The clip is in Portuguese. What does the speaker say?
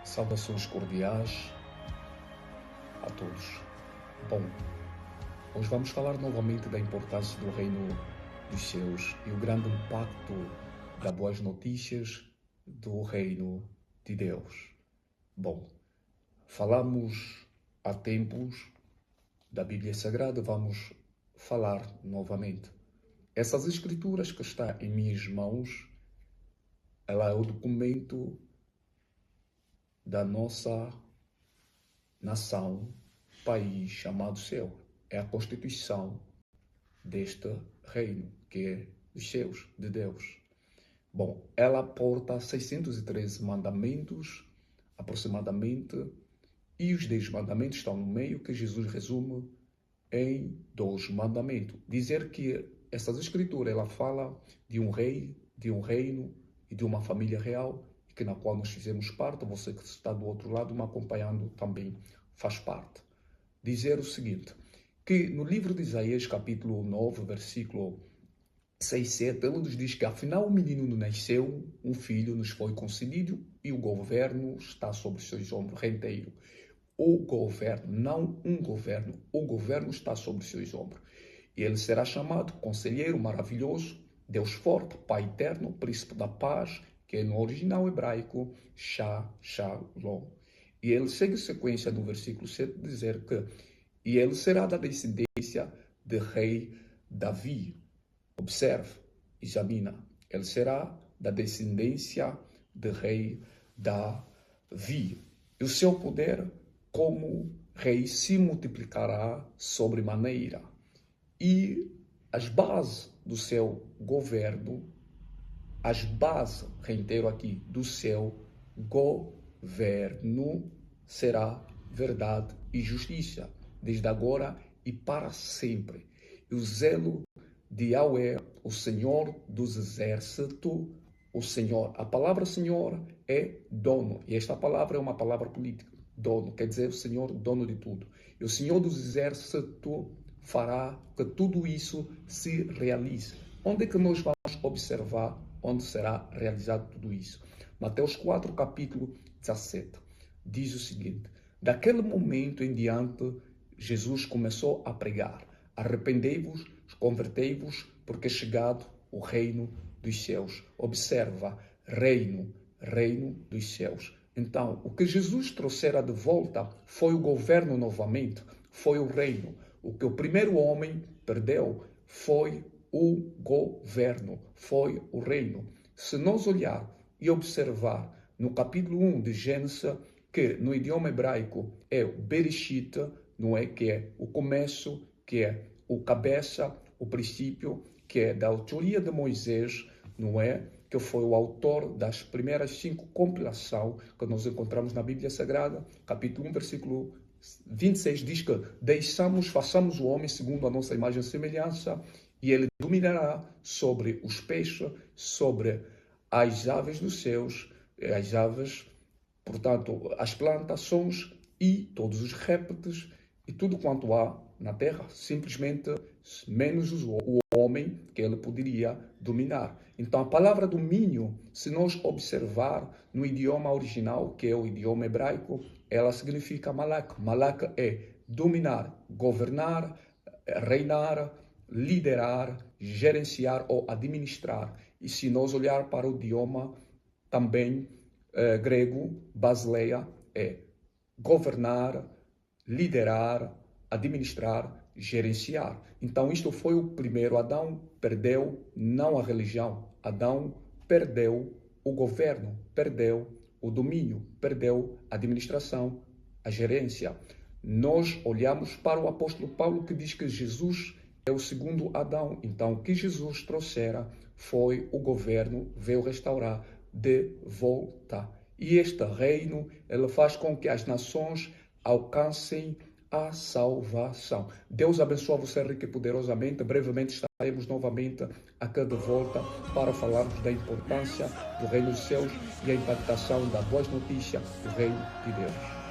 Saudações cordiais a todos. Bom, hoje vamos falar novamente da importância do reino dos céus e o grande impacto das boas notícias do reino de Deus. Bom, falamos há tempos da Bíblia Sagrada, vamos falar novamente. Essas escrituras que está em minhas mãos, ela é o documento da nossa nação, país chamado céu. É a constituição deste reino, que é dos céus, de Deus. Bom, ela porta 613 mandamentos, aproximadamente, e os 10 mandamentos estão no meio, que Jesus resume em 2 mandamentos. Dizer que essas escrituras, ela fala de um rei, de um reino e de uma família real, que na qual nós fizemos parte. Você que está do outro lado me acompanhando também faz parte. Dizer o seguinte, que no livro de Isaías, capítulo 9, versículo 6, 7, ele nos diz que afinal um menino nos nasceu, um filho nos foi concedido e o governo está sobre seus ombros, renteiro. O governo, não um governo, o governo está sobre seus ombros. E ele será chamado Conselheiro Maravilhoso, Deus Forte, Pai Eterno, Príncipe da Paz, que é no original hebraico, Shalom. E ele segue a sequência no versículo 7, dizer que e ele será da descendência de rei Davi. Observe, examina. Ele será da descendência de rei Davi. E o seu poder como rei se multiplicará sobremaneira. E as bases do seu governo, as bases, reitero aqui, do seu governo será verdade e justiça, desde agora e para sempre. E o zelo de Yahweh, o Senhor dos exércitos, o Senhor. A palavra Senhor é dono, e esta palavra é uma palavra política. Dono, quer dizer o Senhor, dono de tudo. E o Senhor dos exércitos fará que tudo isso se realize. Onde é que nós vamos observar onde será realizado tudo isso? Mateus 4, capítulo 17, diz o seguinte, daquele momento em diante, Jesus começou a pregar, arrependei-vos, convertei-vos, porque é chegado o reino dos céus. Observa, reino dos céus. Então, o que Jesus trouxera de volta foi o governo novamente, foi o reino. O que o primeiro homem perdeu foi o governo, foi o reino. Se nós olhar e observar no capítulo 1 de Gênesis, que no idioma hebraico é o Bereshit, não é? Que é o começo, que é o cabeça, o princípio, que é da autoria de Moisés, não é? Que foi o autor das primeiras 5 compilações que nós encontramos na Bíblia Sagrada, capítulo 1, versículo 26, diz que façamos o homem segundo a nossa imagem e semelhança, e ele dominará sobre os peixes, sobre as aves dos céus, as aves, portanto, as plantações e todos os répteis e tudo quanto há na terra, simplesmente menos o homem que ele poderia dominar. Então, a palavra domínio, se nós observar no idioma original, que é o idioma hebraico, ela significa malak. Malak é dominar, governar, reinar, liderar, gerenciar ou administrar. E se nós olhar para o idioma também grego, basileia, é governar, liderar, administrar, gerenciar. Então, isto foi o primeiro. Adão perdeu não a religião. Adão perdeu o governo, perdeu o domínio, perdeu a administração, a gerência. Nós olhamos para o apóstolo Paulo, que diz que Jesus é o segundo Adão. Então, o que Jesus trouxera foi o governo, veio restaurar de volta. E este reino, ele faz com que as nações alcancem a salvação. Deus abençoe você rico e poderosamente. Brevemente estaremos novamente aqui de volta para falarmos da importância do reino dos céus e a impactação das boas notícias do reino de Deus.